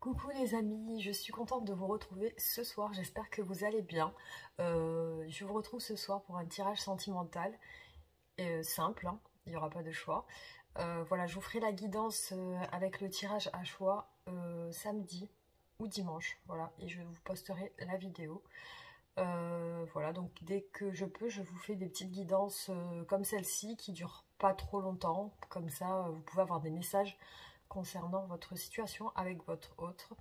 Coucou les amis, je suis contente de vous retrouver ce soir, j'espère que vous allez bien. Je vous retrouve ce soir pour un tirage sentimental simple, hein, il n'y aura pas de choix. Voilà, je vous ferai la guidance avec le tirage à choix samedi ou dimanche, voilà, et je vous posterai la vidéo. Voilà, donc dès que je peux, je vous fais des petites guidances comme celle-ci qui ne durent pas trop longtemps, comme ça vous pouvez avoir des messages concernant votre situation avec votre autre.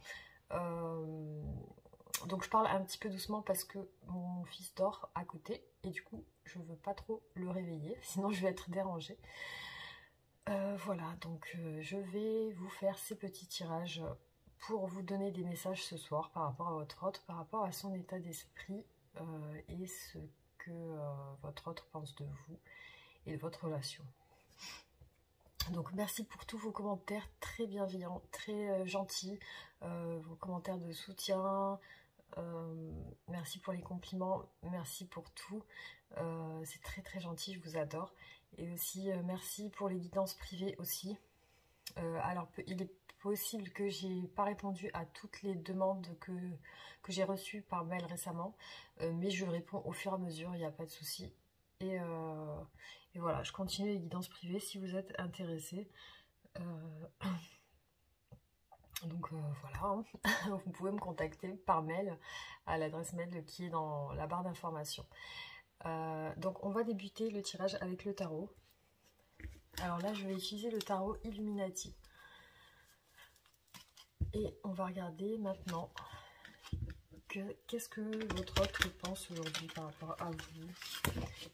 Donc je parle un petit peu doucement parce que mon fils dort à côté et du coup je veux pas trop le réveiller, sinon je vais être dérangée. Voilà, donc je vais vous faire ces petits tirages pour vous donner des messages ce soir par rapport à votre autre, par rapport à son état d'esprit et ce que votre autre pense de vous et de votre relation. Donc merci pour tous vos commentaires très bienveillants, très gentils, vos commentaires de soutien, merci pour les compliments, merci pour tout, c'est très très gentil, je vous adore. Et aussi merci pour les guidances privées aussi. Alors il est possible que j'ai pas répondu à toutes les demandes que j'ai reçues par mail récemment, mais je réponds au fur et à mesure, il n'y a pas de souci. Et voilà, je continue les guidances privées si vous êtes intéressés. Donc voilà, hein. Vous pouvez me contacter par mail à l'adresse mail qui est dans la barre d'information. Donc on va débuter le tirage avec le tarot. Alors là, je vais utiliser le tarot Illuminati. Et on va regarder maintenant qu'est-ce que votre autre pense aujourd'hui par rapport à vous.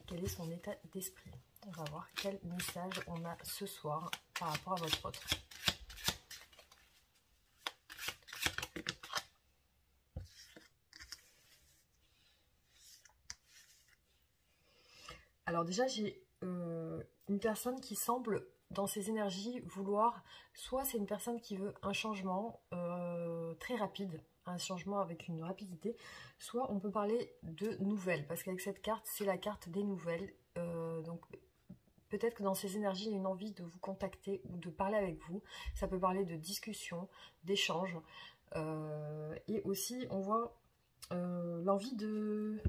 Quel est son état d'esprit? On va voir quel message on a ce soir par rapport à votre autre. Alors déjà, j'ai une personne qui semble, dans ses énergies, vouloir... Soit c'est une personne qui veut un changement très rapide, un changement avec une rapidité, soit on peut parler de nouvelles, parce qu'avec cette carte, c'est la carte des nouvelles. Donc peut-être que dans ces énergies, il y a une envie de vous contacter ou de parler avec vous. Ça peut parler de discussion, d'échange. Et aussi, on voit l'envie de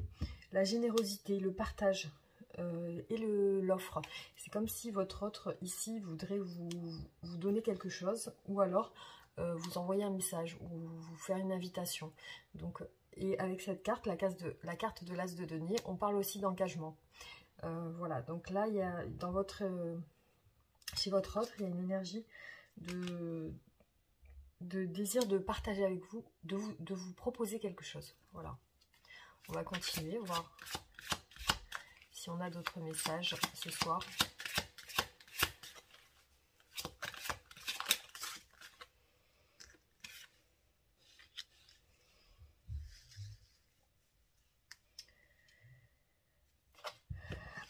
la générosité, le partage et l'offre. C'est comme si votre autre ici voudrait vous donner quelque chose ou alors vous envoyer un message ou vous faire une invitation. Donc, et avec cette carte, la carte de l'As de denier, on parle aussi d'engagement. Voilà, donc là, il y a dans chez votre autre, il y a une énergie de désir de partager avec vous, de vous proposer quelque chose. Voilà. On va continuer, voir si on a d'autres messages ce soir.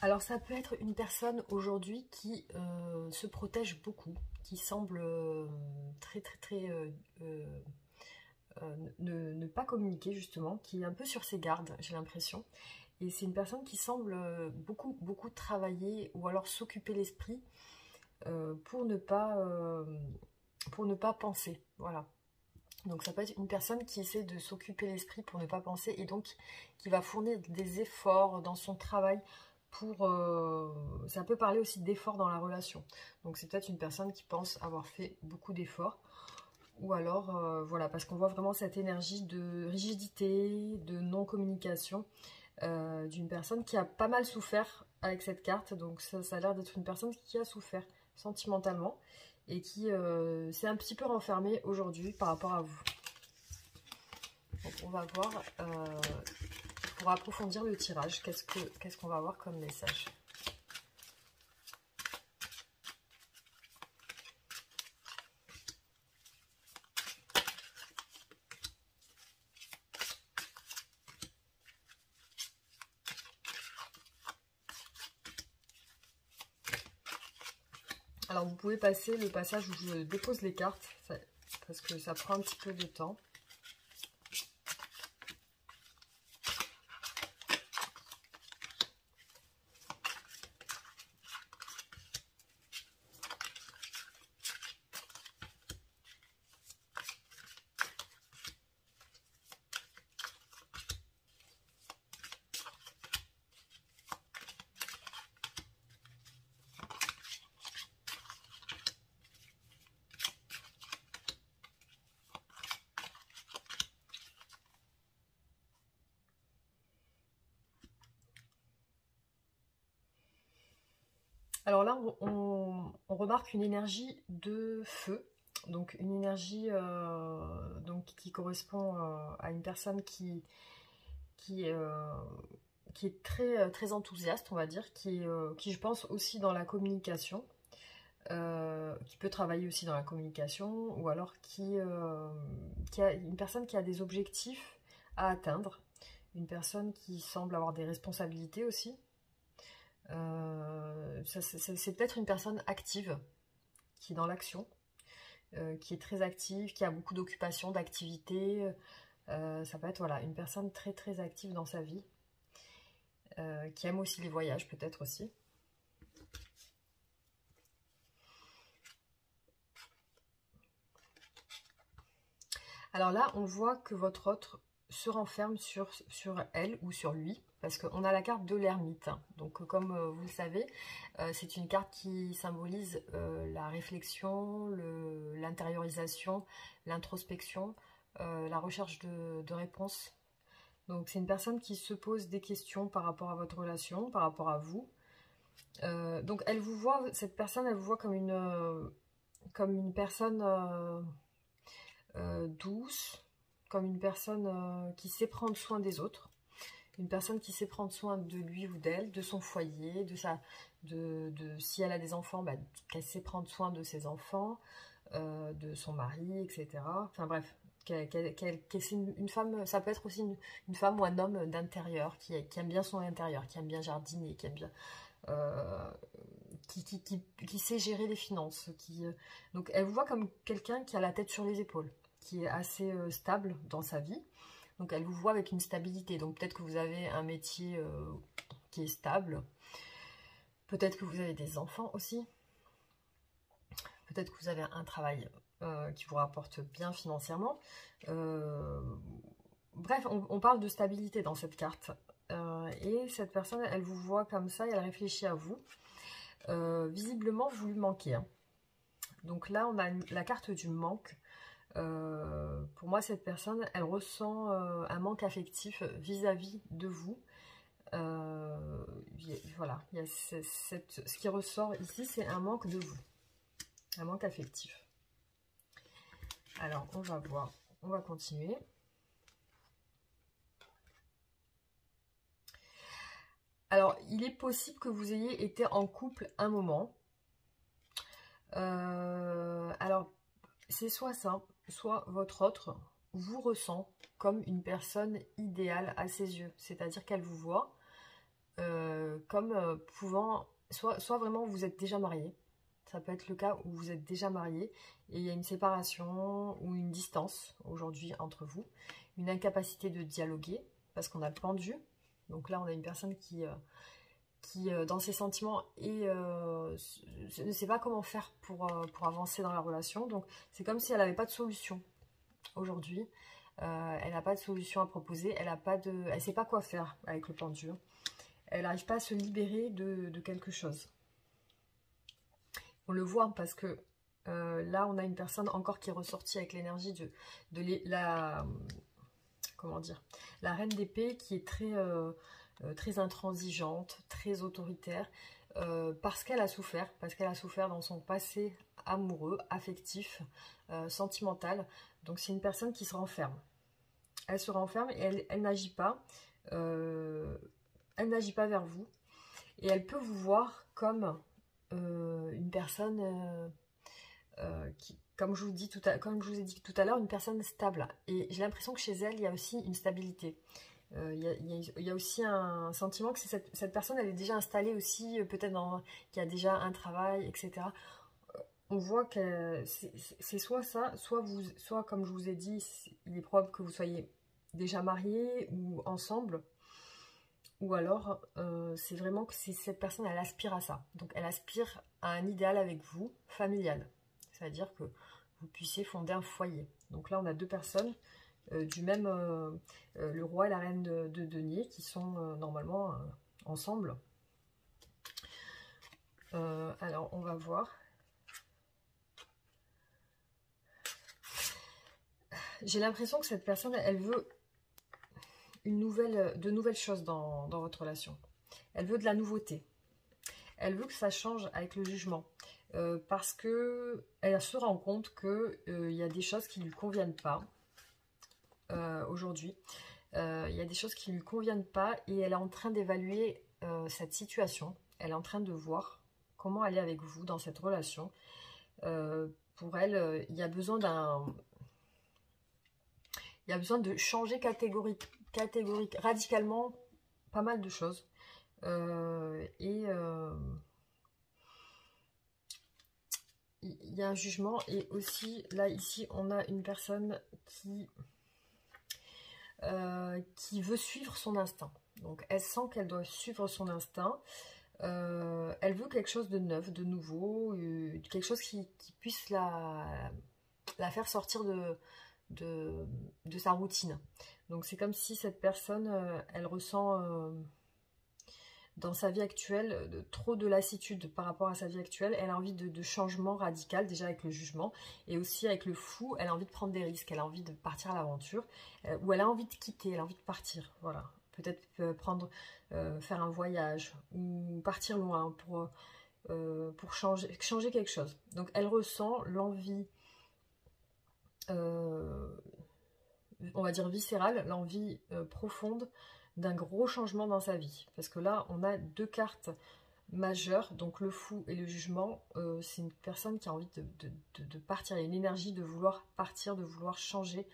Alors ça peut être une personne aujourd'hui qui se protège beaucoup, qui semble ne pas communiquer justement, qui est un peu sur ses gardes, j'ai l'impression. Et c'est une personne qui semble beaucoup travailler ou alors s'occuper l'esprit pour ne pas penser. Voilà. Donc ça peut être une personne qui essaie de s'occuper l'esprit pour ne pas penser et donc qui va fournir des efforts dans son travail pour... ça peut parler aussi d'efforts dans la relation. Donc c'est peut-être une personne qui pense avoir fait beaucoup d'efforts. Ou alors, voilà, parce qu'on voit vraiment cette énergie de rigidité, de non-communication d'une personne qui a pas mal souffert avec cette carte. Donc ça a l'air d'être une personne qui a souffert sentimentalement et qui s'est un petit peu renfermée aujourd'hui par rapport à vous. Donc on va voir, pour approfondir le tirage, qu'est-ce qu'on va avoir comme message. Alors vous pouvez passer le passage où je dépose les cartes, parce que ça prend un petit peu de temps. Alors là, on remarque une énergie de feu, donc une énergie donc, qui correspond à une personne qui est très, très enthousiaste, on va dire, qui je pense aussi dans la communication, qui peut travailler aussi dans la communication, ou alors qui a une personne qui a des objectifs à atteindre, une personne qui semble avoir des responsabilités aussi. C'est peut-être une personne active, qui est dans l'action, qui est très active, qui a beaucoup d'occupations, d'activités. Ça peut être voilà, une personne très très active dans sa vie, qui aime aussi les voyages peut-être aussi. Alors là, on voit que votre autre se renferme sur elle ou sur lui, parce qu'on a la carte de l'ermite. Donc comme vous le savez, c'est une carte qui symbolise la réflexion, l'intériorisation, l'introspection, la recherche de réponses. Donc c'est une personne qui se pose des questions par rapport à votre relation, par rapport à vous. Donc elle vous voit, cette personne, elle vous voit comme une personne douce, comme une personne qui sait prendre soin des autres, une personne qui sait prendre soin de lui ou d'elle, de son foyer, si elle a des enfants, bah, qu'elle sait prendre soin de ses enfants, de son mari, etc. Enfin bref, c'est une femme, ça peut être aussi une femme ou un homme d'intérieur qui aime bien son intérieur, qui aime bien jardiner, qui aime bien qui sait gérer les finances. Donc elle vous voit comme quelqu'un qui a la tête sur les épaules, qui est assez stable dans sa vie. Donc elle vous voit avec une stabilité. Donc peut-être que vous avez un métier qui est stable. Peut-être que vous avez des enfants aussi. Peut-être que vous avez un travail qui vous rapporte bien financièrement. Bref, on parle de stabilité dans cette carte. Et cette personne, elle vous voit comme ça et elle réfléchit à vous. Visiblement, vous lui manquez. Hein. Donc là, on a la carte du manque. Pour moi, cette personne, elle ressent un manque affectif vis-à-vis de vous. Voilà, ce qui ressort ici, c'est un manque de vous. Un manque affectif. Alors, on va voir. On va continuer. Alors, il est possible que vous ayez été en couple un moment. Alors, c'est soit ça, soit votre autre vous ressent comme une personne idéale à ses yeux. C'est-à-dire qu'elle vous voit comme pouvant... Soit vraiment vous êtes déjà marié. Ça peut être le cas où vous êtes déjà marié et il y a une séparation ou une distance aujourd'hui entre vous. Une incapacité de dialoguer parce qu'on a le pendu. Donc là, on a une personne qui dans ses sentiments ne sait pas comment faire pour avancer dans la relation. Donc c'est comme si elle n'avait pas de solution aujourd'hui. Elle n'a pas de solution à proposer. Elle ne sait pas quoi faire avec le pendu. Elle n'arrive pas à se libérer de quelque chose. On le voit parce que là, on a une personne encore qui est ressortie avec l'énergie comment dire, la reine d'épée qui est très intransigeante, très autoritaire, parce qu'elle a souffert dans son passé amoureux, affectif, sentimental. Donc c'est une personne qui se renferme. Elle se renferme et elle n'agit pas. Elle n'agit pas vers vous. Et elle peut vous voir comme une personne qui, comme je vous ai dit tout à l'heure, une personne stable. Et j'ai l'impression que chez elle, il y a aussi une stabilité. Il y a aussi un sentiment que cette personne, elle est déjà installée aussi, peut-être qu'il y a déjà un travail, etc. On voit que c'est soit ça, soit comme je vous ai dit, il est probable que vous soyez déjà mariés ou ensemble. Ou alors, c'est vraiment que cette personne, elle aspire à ça. Donc, elle aspire à un idéal avec vous, familial. C'est-à-dire que vous puissiez fonder un foyer. Donc là, on a deux personnes du même... le roi et la reine de denier qui sont normalement ensemble. Alors, on va voir. J'ai l'impression que cette personne, elle veut de nouvelles choses dans votre relation. Elle veut de la nouveauté. Elle veut que ça change avec le jugement. Parce que elle se rend compte qu'il y a des choses qui ne lui conviennent pas aujourd'hui. Il y a des choses qui ne lui conviennent pas et elle est en train d'évaluer cette situation. Elle est en train de voir comment aller avec vous dans cette relation. Pour elle, il y a besoin de changer radicalement pas mal de choses. Il y a un jugement et aussi là ici on a une personne qui veut suivre son instinct. Donc elle sent qu'elle doit suivre son instinct. Elle veut quelque chose de neuf, de nouveau, quelque chose qui puisse la faire sortir de sa routine. Donc c'est comme si cette personne, elle ressent dans sa vie actuelle trop de lassitude par rapport à sa vie actuelle. Elle a envie de changement radical, déjà avec le jugement, et aussi avec le fou, elle a envie de prendre des risques, elle a envie de partir à l'aventure, ou elle a envie de quitter, elle a envie de partir, voilà. Peut-être faire un voyage, ou partir loin pour changer quelque chose. Donc elle ressent l'envie, on va dire viscérale, l'envie profonde d'un gros changement dans sa vie. Parce que là, on a deux cartes majeures, donc le fou et le jugement. C'est une personne qui a envie de partir. Il y a une énergie de vouloir partir, de vouloir changer,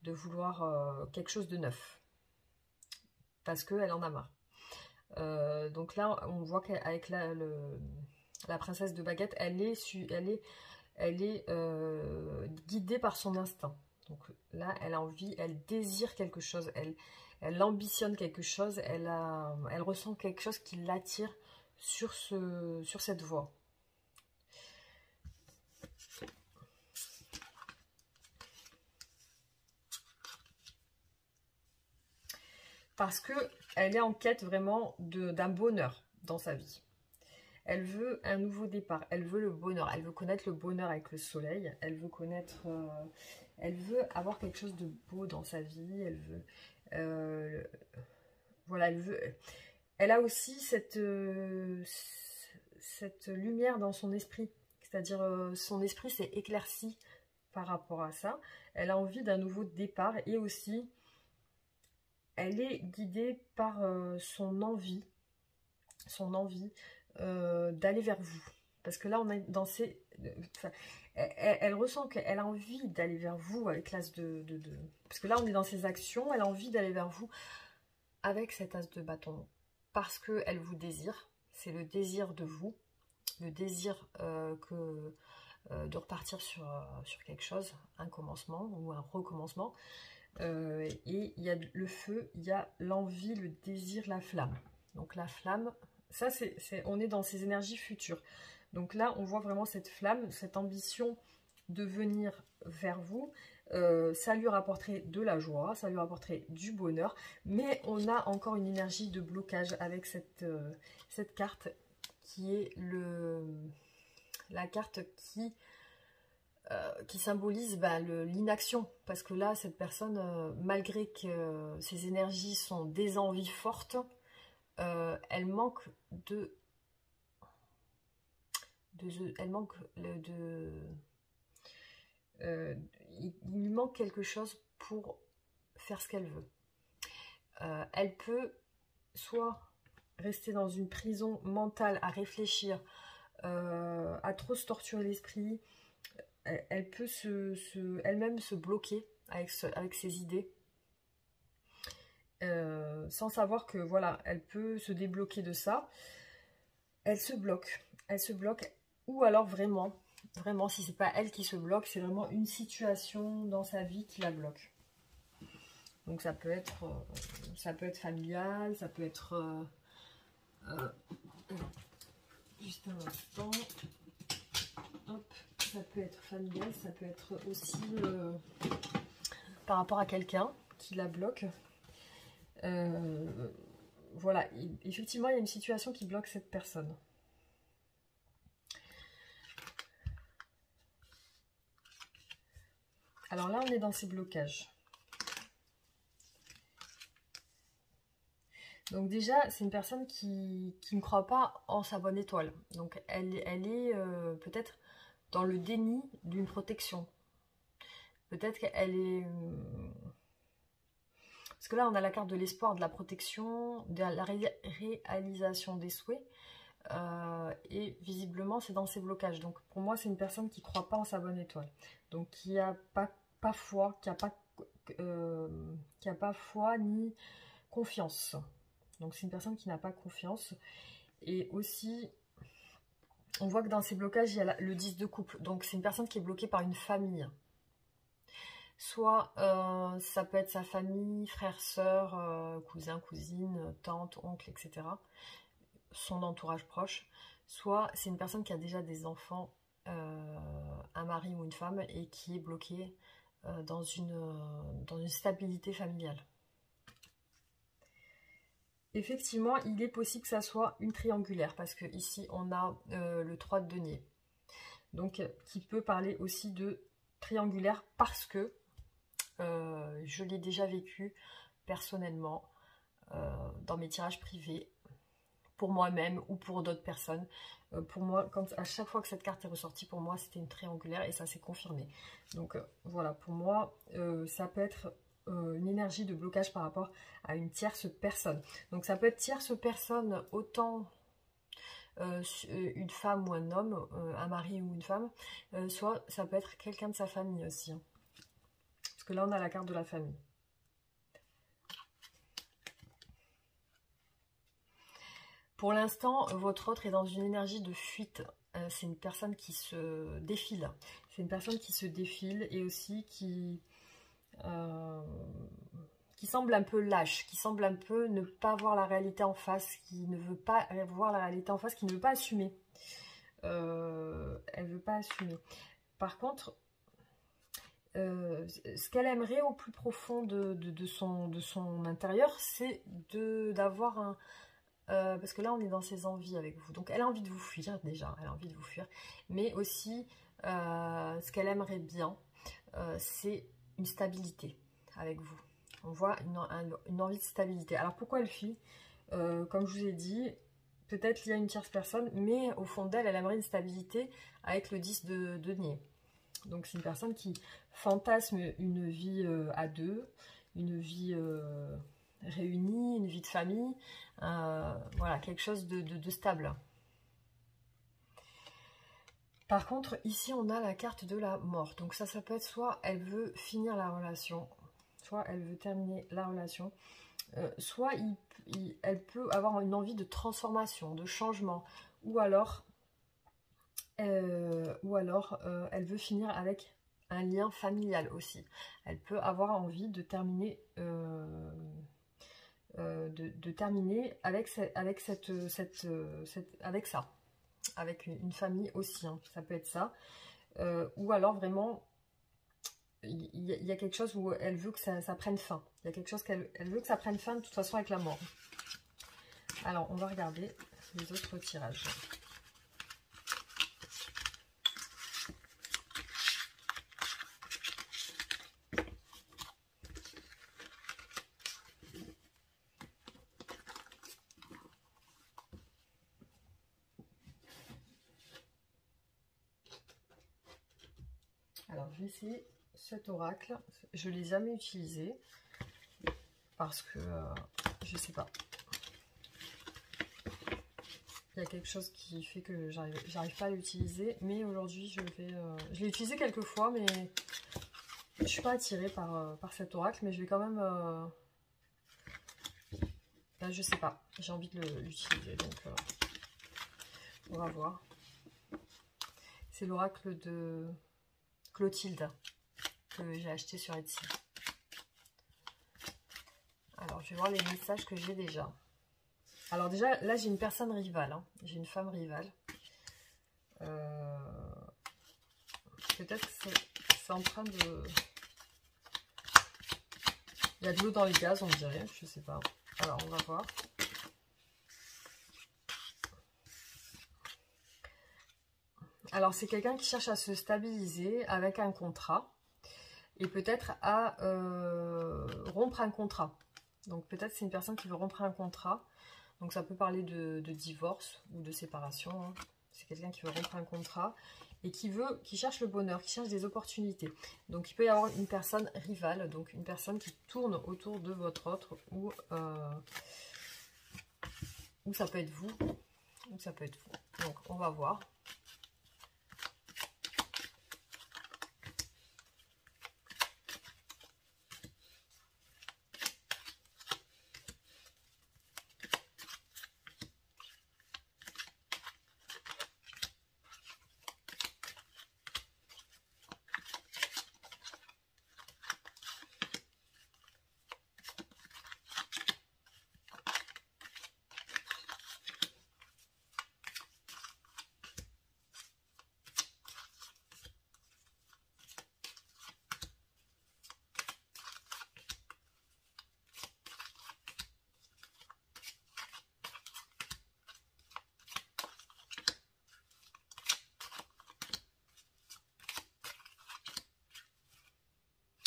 de vouloir quelque chose de neuf. Parce qu'elle en a marre. Donc là, on voit qu'avec la princesse de baguette, elle est guidée par son instinct. Donc là, elle a envie, elle désire quelque chose, elle ambitionne quelque chose, elle ressent quelque chose qui l'attire sur cette voie. Parce qu'elle est en quête vraiment d'un bonheur dans sa vie. Elle veut un nouveau départ, elle veut le bonheur, elle veut connaître le bonheur avec le soleil, elle veut avoir quelque chose de beau dans sa vie, voilà, elle a aussi cette lumière dans son esprit, c'est-à-dire son esprit s'est éclairci par rapport à ça. Elle a envie d'un nouveau départ et aussi elle est guidée par son envie d'aller vers vous. Parce que là, on est dans ces... elle ressent qu'elle a envie d'aller vers vous avec l'as Parce que là, on est dans ses actions, elle a envie d'aller vers vous avec cet as de bâton. Parce qu'elle vous désire, c'est le désir de vous, le désir de repartir sur quelque chose, un commencement ou un recommencement. Et il y a le feu, il y a l'envie, le désir, la flamme. Donc la flamme, ça on est dans ces énergies futures. Donc là, on voit vraiment cette flamme, cette ambition de venir vers vous. Ça lui rapporterait de la joie, ça lui rapporterait du bonheur. Mais on a encore une énergie de blocage avec cette carte qui est la carte qui symbolise l'inaction. Parce que là, cette personne, malgré que ses énergies sont des envies fortes, elle manque il lui manque quelque chose pour faire ce qu'elle veut. Elle peut soit rester dans une prison mentale à réfléchir, à trop se torturer l'esprit. Elle peut elle-même se bloquer avec ses idées, sans savoir que voilà, elle peut se débloquer de ça. Elle se bloque, ou alors vraiment, si c'est pas elle qui se bloque, c'est vraiment une situation dans sa vie qui la bloque. Donc ça peut être familial, ça peut être juste un instant. Hop, ça peut être familial, ça peut être aussi par rapport à quelqu'un qui la bloque. Voilà, effectivement, il y a une situation qui bloque cette personne. Alors là, on est dans ces blocages. Donc déjà, c'est une personne qui ne croit pas en sa bonne étoile. Donc elle est peut-être dans le déni d'une protection. Peut-être qu'elle est... Parce que là, on a la carte de l'espoir, de la protection, de la réalisation des souhaits. Et visiblement, c'est dans ses blocages. Donc pour moi, c'est une personne qui ne croit pas en sa bonne étoile. Donc qui n'a pas foi, qui n'a pas foi ni confiance. Donc c'est une personne qui n'a pas confiance. Et aussi, on voit que dans ces blocages, il y a le 10 de coupe. Donc c'est une personne qui est bloquée par une famille. Soit ça peut être sa famille, frère, sœur, cousin, cousine, tante, oncle, etc. Son entourage proche. Soit c'est une personne qui a déjà des enfants, un mari ou une femme, et qui est bloquée dans une stabilité familiale. Effectivement, il est possible que ça soit une triangulaire, parce que ici on a le 3 de denier. Donc, qui peut parler aussi de triangulaire, parce que je l'ai déjà vécu personnellement dans mes tirages privés, pour moi-même ou pour d'autres personnes. Pour moi, à chaque fois que cette carte est ressortie, pour moi c'était une triangulaire et ça s'est confirmé. Donc voilà, pour moi, ça peut être une énergie de blocage par rapport à une tierce personne. Donc ça peut être tierce personne, autant une femme ou un homme, un mari ou une femme, soit ça peut être quelqu'un de sa famille aussi. Hein. Parce que là on a la carte de la famille. Pour l'instant, votre autre est dans une énergie de fuite. C'est une personne qui se défile. C'est une personne qui se défile et aussi qui semble un peu lâche, qui semble un peu ne pas voir la réalité en face, qui ne veut pas voir la réalité en face, qui ne veut pas assumer. Elle ne veut pas assumer. Par contre, ce qu'elle aimerait au plus profond de son intérieur, c'est d'avoir un... parce que là, on est dans ses envies avec vous. Donc, elle a envie de vous fuir, déjà. Elle a envie de vous fuir. Mais aussi, ce qu'elle aimerait bien, c'est une stabilité avec vous. On voit une envie de stabilité. Alors, pourquoi elle fuit? Comme je vous ai dit, peut-être il y a une tierce personne, mais au fond d'elle, elle aimerait une stabilité avec le 10 de denier. Donc, c'est une personne qui fantasme une vie à deux, une vie... réunis, une vie de famille, voilà, quelque chose de stable. Par contre, ici, on a la carte de la mort. Donc ça peut être soit elle veut finir la relation, soit elle veut terminer la relation, soit elle peut avoir une envie de transformation, de changement, ou alors elle veut finir avec un lien familial aussi. Elle peut avoir envie de terminer... de terminer avec ça, avec une famille aussi, hein. Ça peut être ça, ou alors vraiment il y a quelque chose où elle veut que ça prenne fin, il y a quelque chose qu'elle veut que ça prenne fin de toute façon avec la mort. Alors on va regarder les autres tirages. Alors, je vais essayer cet oracle. Je ne l'ai jamais utilisé parce que je ne sais pas. Il y a quelque chose qui fait que j'arrive pas à l'utiliser. Mais aujourd'hui, je l'ai utilisé quelques fois, mais je ne suis pas attirée par cet oracle. Mais je vais quand même... Là, je sais pas. J'ai envie de l'utiliser. Donc, on va voir. C'est l'oracle de Clotilde que j'ai acheté sur Etsy. Alors, je vais voir les messages que j'ai déjà. Alors déjà, là, j'ai une personne rivale. Hein. J'ai une femme rivale. Peut-être que c'est en train de... Il y a de l'eau dans les gaz, on dirait. Je sais pas. Alors, on va voir. Alors, c'est quelqu'un qui cherche à se stabiliser avec un contrat. Et peut-être à rompre un contrat. Donc peut-être c'est une personne qui veut rompre un contrat. Donc ça peut parler de divorce ou de séparation. Hein. C'est quelqu'un qui veut rompre un contrat et qui cherche le bonheur, qui cherche des opportunités. Donc il peut y avoir une personne rivale, donc une personne qui tourne autour de votre autre, ou ça peut être vous, ou ça peut être vous. Donc on va voir.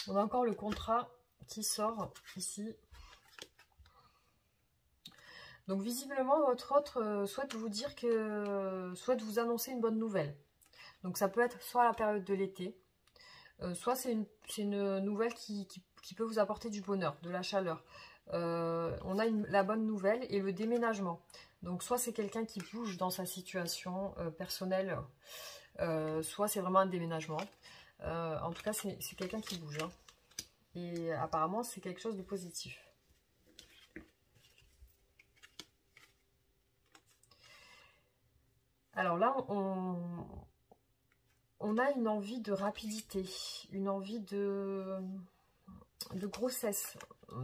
On a encore le contrat qui sort ici. Donc visiblement, votre autre souhaite vous dire souhaite vous annoncer une bonne nouvelle. Donc ça peut être soit à la période de l'été, soit c'est une nouvelle qui peut vous apporter du bonheur, de la chaleur. On a la bonne nouvelle et le déménagement. Donc soit c'est quelqu'un qui bouge dans sa situation personnelle, soit c'est vraiment un déménagement. En tout cas, c'est quelqu'un qui bouge. Hein. Et apparemment, c'est quelque chose de positif. Alors là, on a une envie de rapidité, une envie de grossesse.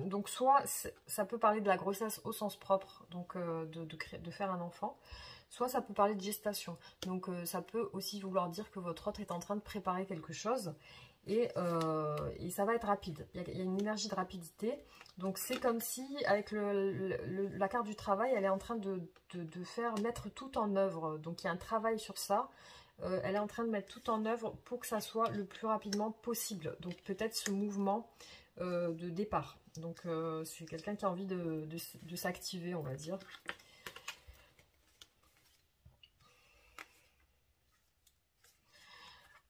Donc soit, ça peut parler de la grossesse au sens propre, donc de faire un enfant. Soit ça peut parler de gestation. Donc ça peut aussi vouloir dire que votre autre est en train de préparer quelque chose. Et ça va être rapide. Il y a une énergie de rapidité. Donc c'est comme si, avec la carte du travail, elle est en train de mettre tout en œuvre. Donc il y a un travail sur ça. Elle est en train de mettre tout en œuvre pour que ça soit le plus rapidement possible. Donc peut-être ce mouvement de départ. Donc c'est quelqu'un qui a envie de s'activer, on va dire.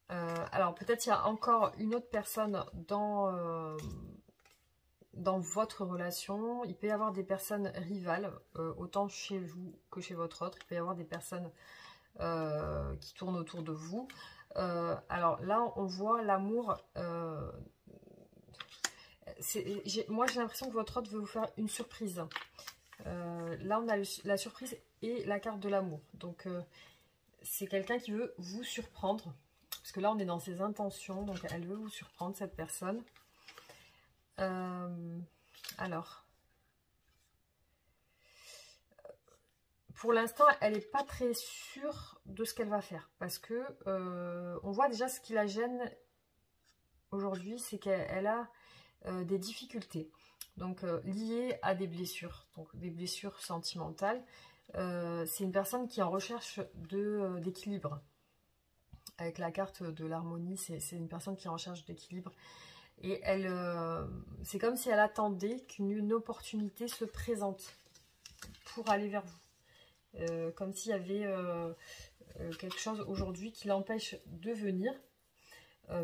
Alors peut-être il y a encore une autre personne dans votre relation. Il peut y avoir des personnes rivales, autant chez vous que chez votre autre. Il peut y avoir des personnes qui tournent autour de vous. Alors là, on voit l'amour. Moi, j'ai l'impression que votre autre veut vous faire une surprise. Là, on a la surprise et la carte de l'amour. Donc, c'est quelqu'un qui veut vous surprendre. Parce que là, on est dans ses intentions. Donc, elle veut vous surprendre, cette personne. Alors, pour l'instant, elle n'est pas très sûre de ce qu'elle va faire. Parce que on voit déjà ce qui la gêne aujourd'hui, c'est qu'elle a des difficultés. Donc, liées à des blessures. Donc, des blessures sentimentales. C'est une personne qui est en recherche d'équilibre. Avec la carte de l'harmonie, c'est une personne qui est en recherche d'équilibre. Et c'est comme si elle attendait qu'une opportunité se présente pour aller vers vous. Comme s'il y avait quelque chose aujourd'hui qui l'empêche de venir.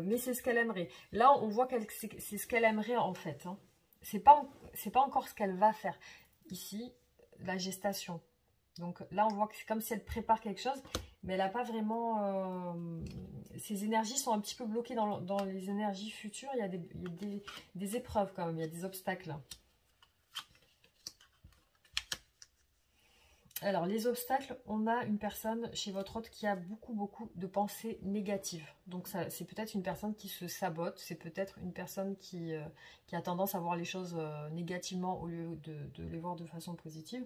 Mais c'est ce qu'elle aimerait. Là, on voit que c'est ce qu'elle aimerait en fait. Hein. C'est pas encore ce qu'elle va faire. Ici, la gestation. Donc là, on voit que c'est comme si elle prépare quelque chose. Mais elle n'a pas vraiment... ses énergies sont un petit peu bloquées dans les énergies futures. Il y a des épreuves quand même, il y a des obstacles. Alors, les obstacles, on a une personne chez votre autre qui a beaucoup de pensées négatives. Donc, c'est peut-être une personne qui se sabote. C'est peut-être une personne qui a tendance à voir les choses négativement au lieu de les voir de façon positive.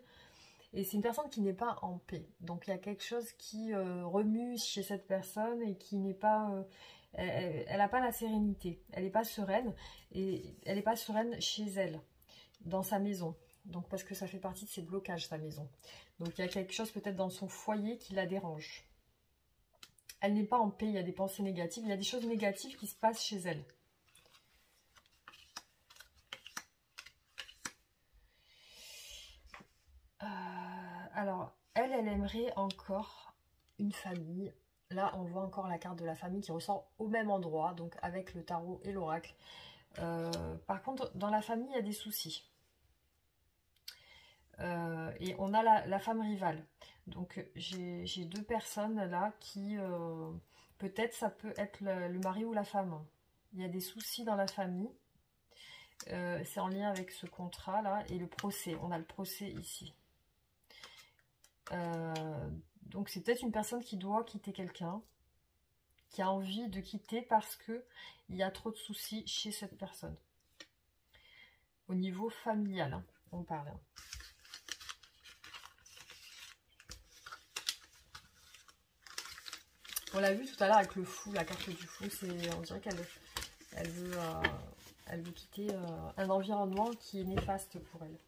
Et c'est une personne qui n'est pas en paix. Donc il y a quelque chose qui remue chez cette personne et qui n'est pas... elle n'a pas la sérénité. Elle n'est pas sereine. Et elle n'est pas sereine chez elle, dans sa maison. Donc parce que ça fait partie de ses blocages, sa maison. Donc il y a quelque chose peut-être dans son foyer qui la dérange. Elle n'est pas en paix, il y a des pensées négatives. Il y a des choses négatives qui se passent chez elle. Alors, elle aimerait encore une famille. Là, on voit encore la carte de la famille qui ressort au même endroit, donc avec le tarot et l'oracle. Par contre, dans la famille, il y a des soucis. Et on a la femme rivale. Donc, j'ai deux personnes là qui... peut-être ça peut être le mari ou la femme. Il y a des soucis dans la famille. C'est en lien avec ce contrat là. Et le procès. On a le procès ici. Donc, c'est peut-être une personne qui doit quitter quelqu'un. Qui a envie de quitter parce que il y a trop de soucis chez cette personne. Au niveau familial, hein, on parle. On l'a vu tout à l'heure avec le fou, la carte du fou. On dirait qu'elle veut quitter un environnement qui est néfaste pour elle.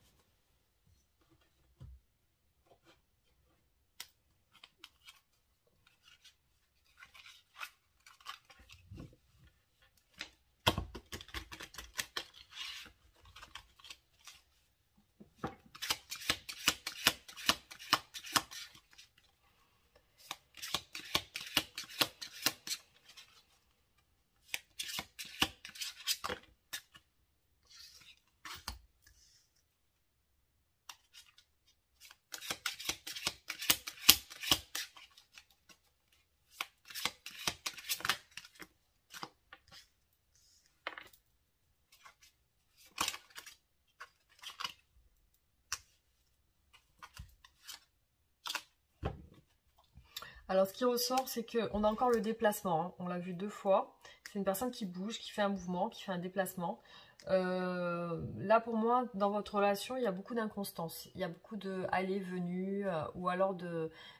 Alors, ce qui ressort, c'est qu'on a encore le déplacement. Hein. On l'a vu 2 fois. C'est une personne qui bouge, qui fait un mouvement, qui fait un déplacement. Là, pour moi, dans votre relation, il y a beaucoup d'inconstance. Il y a beaucoup de allées-venues ou alors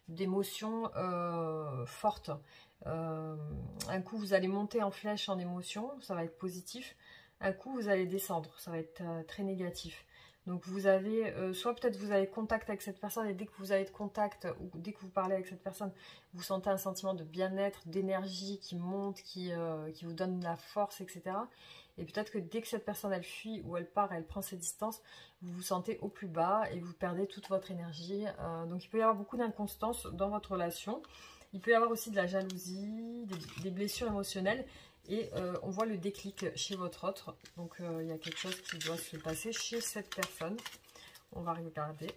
d'émotions fortes. Un coup, vous allez monter en flèche en émotion, ça va être positif. Un coup, vous allez descendre, ça va être très négatif. Donc vous avez, soit peut-être vous avez contact avec cette personne et dès que vous avez de contact ou dès que vous parlez avec cette personne, vous sentez un sentiment de bien-être, d'énergie qui monte, qui vous donne de la force, etc. Et peut-être que dès que cette personne elle fuit ou elle part, elle prend ses distances, vous vous sentez au plus bas et vous perdez toute votre énergie. Donc il peut y avoir beaucoup d'inconstance dans votre relation. Il peut y avoir aussi de la jalousie, des blessures émotionnelles. Et on voit le déclic chez votre autre. Donc il y a quelque chose qui doit se passer chez cette personne. On va regarder.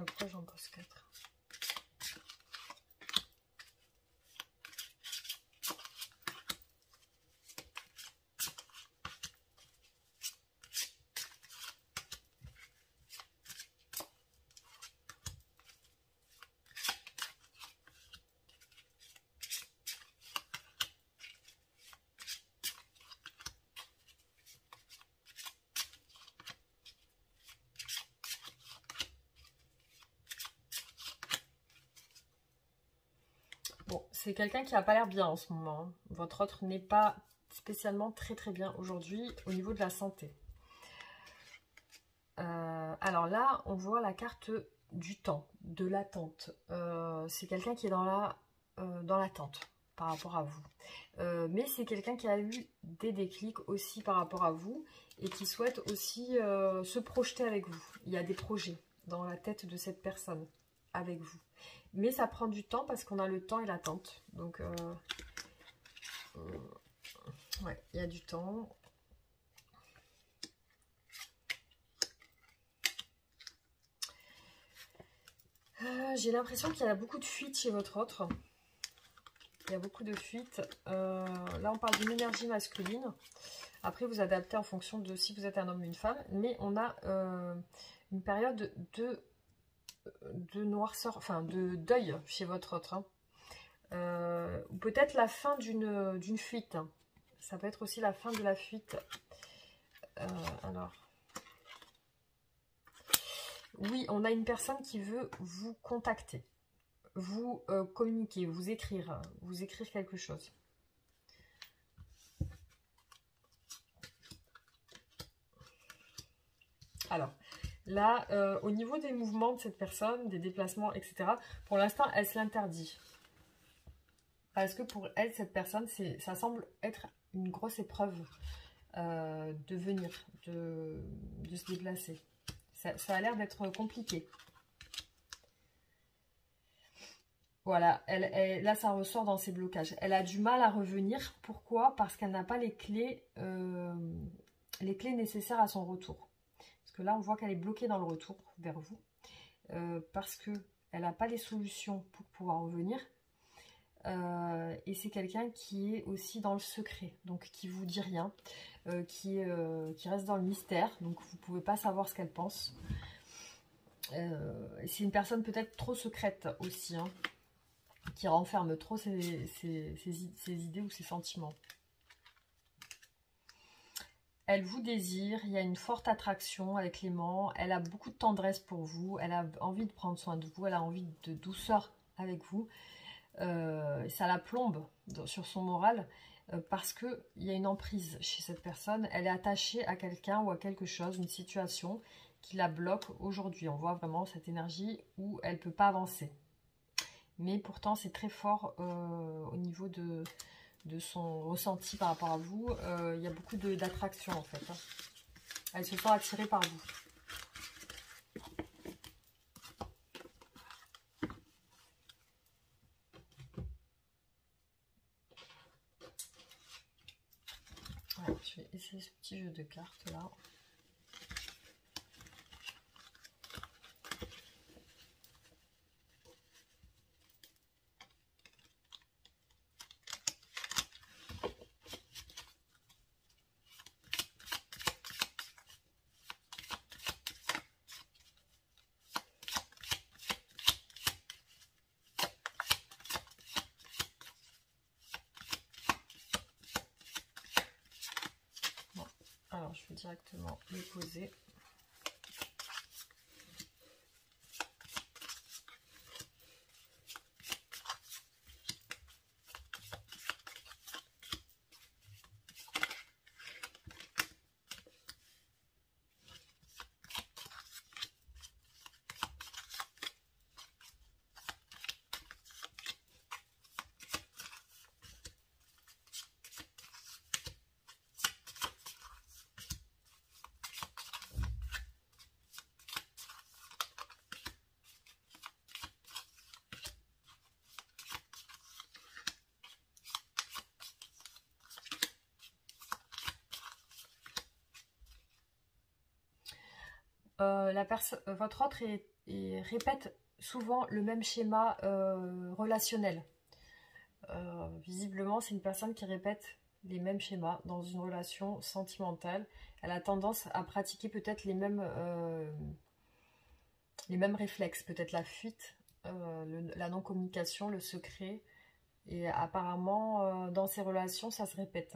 Pourquoi j'en pose 4? Bon, c'est quelqu'un qui n'a pas l'air bien en ce moment. Hein. Votre autre n'est pas spécialement très bien aujourd'hui au niveau de la santé. Alors là, on voit la carte du temps, de l'attente. C'est quelqu'un qui est dans l'attente par rapport à vous. Mais c'est quelqu'un qui a eu des déclics aussi par rapport à vous et qui souhaite aussi se projeter avec vous. Il y a des projets dans la tête de cette personne avec vous. Mais ça prend du temps parce qu'on a le temps et l'attente. Donc, ouais, il y a du temps. J'ai l'impression qu'il y a beaucoup de fuites chez votre autre. Il y a beaucoup de fuites. Là, on parle d'une énergie masculine. Après, vous adaptez en fonction de si vous êtes un homme ou une femme. Mais on a une période de noirceur, enfin de deuil chez votre autre. Hein. Ou peut-être la fin d'une fuite. Ça peut être aussi la fin de la fuite. Alors... Oui, on a une personne qui veut vous contacter. vous communiquer, vous écrire quelque chose. Alors, là, au niveau des mouvements de cette personne, des déplacements, etc., pour l'instant, elle se l'interdit. Parce que pour elle, cette personne, ça semble être une grosse épreuve de venir, de se déplacer. Ça a l'air d'être compliqué. Voilà, là ça ressort dans ses blocages. Elle a du mal à revenir. Pourquoi? Parce qu'elle n'a pas les clés nécessaires à son retour. Parce que là on voit qu'elle est bloquée dans le retour vers vous. Parce qu'elle n'a pas les solutions pour pouvoir revenir. Et c'est quelqu'un qui est aussi dans le secret, donc qui vous dit rien, qui reste dans le mystère, donc vous ne pouvez pas savoir ce qu'elle pense. C'est une personne peut-être trop secrète aussi, hein, qui renferme trop ses idées ou ses sentiments. Elle vous désire, il y a une forte attraction avec Clément, elle a beaucoup de tendresse pour vous, elle a envie de prendre soin de vous, elle a envie de douceur avec vous. Ça la plombe sur son moral parce qu'il y a une emprise chez cette personne. Elle est attachée à quelqu'un ou à quelque chose, une situation qui la bloque aujourd'hui. On voit vraiment cette énergie où elle ne peut pas avancer. Mais pourtant, c'est très fort au niveau de son ressenti par rapport à vous. Il y a beaucoup d'attraction en fait. Hein. Elle se sent attirée par vous. Ouais, je vais essayer ce petit jeu de cartes là. Alors, je vais directement les poser. Votre autre répète souvent le même schéma relationnel. Visiblement, c'est une personne qui répète les mêmes schémas dans une relation sentimentale. Elle a tendance à pratiquer peut-être les mêmes réflexes, peut-être la fuite, la non-communication, le secret. Et apparemment, dans ces relations, ça se répète.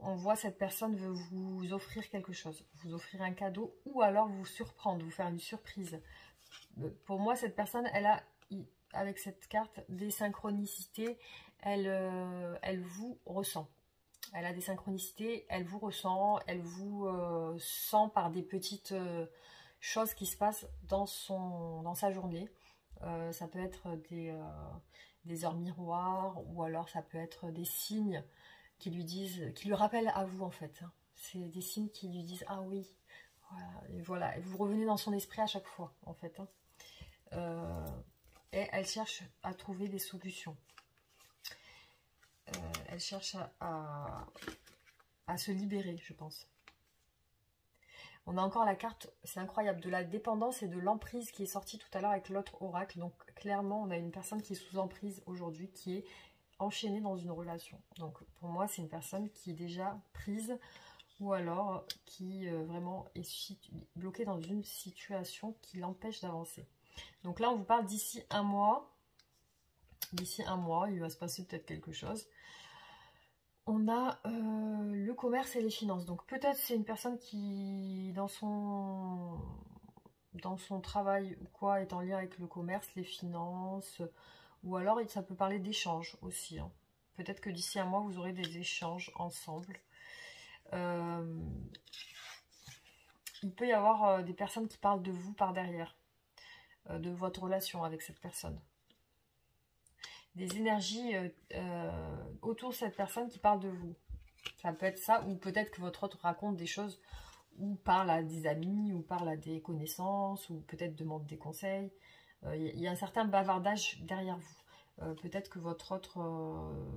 On voit cette personne veut vous offrir quelque chose, vous offrir un cadeau ou alors vous surprendre, vous faire une surprise. Pour moi, cette personne, elle a, avec cette carte, des synchronicités, elle vous ressent. Elle a des synchronicités, elle vous ressent, elle vous sent par des petites choses qui se passent dans sa journée. Ça peut être des heures miroirs ou alors ça peut être des signes qui lui rappellent à vous en fait. Hein. C'est des signes qui lui disent ah oui, voilà. Et vous revenez dans son esprit à chaque fois en fait. Hein. Et elle cherche à trouver des solutions. Elle cherche à se libérer, je pense. On a encore la carte, c'est incroyable, de la dépendance et de l'emprise qui est sortie tout à l'heure avec l'autre oracle. Donc clairement, on a une personne qui est sous emprise aujourd'hui, qui est enchaînée dans une relation. Donc pour moi, c'est une personne qui est déjà prise ou alors qui vraiment est bloquée dans une situation qui l'empêche d'avancer. Donc là, on vous parle d'ici un mois. D'ici un mois, il va se passer peut-être quelque chose. On a le commerce et les finances. Donc peut-être c'est une personne qui, dans son travail ou quoi, est en lien avec le commerce, les finances, ou alors ça peut parler d'échanges aussi, hein. Peut-être que d'ici un mois, vous aurez des échanges ensemble. Il peut y avoir des personnes qui parlent de vous par derrière, de votre relation avec cette personne. Des énergies autour de cette personne qui parle de vous. Ça peut être ça, ou peut-être que votre autre raconte des choses, ou parle à des amis, ou parle à des connaissances, ou peut-être demande des conseils. Il y a un certain bavardage derrière vous. Peut-être que votre autre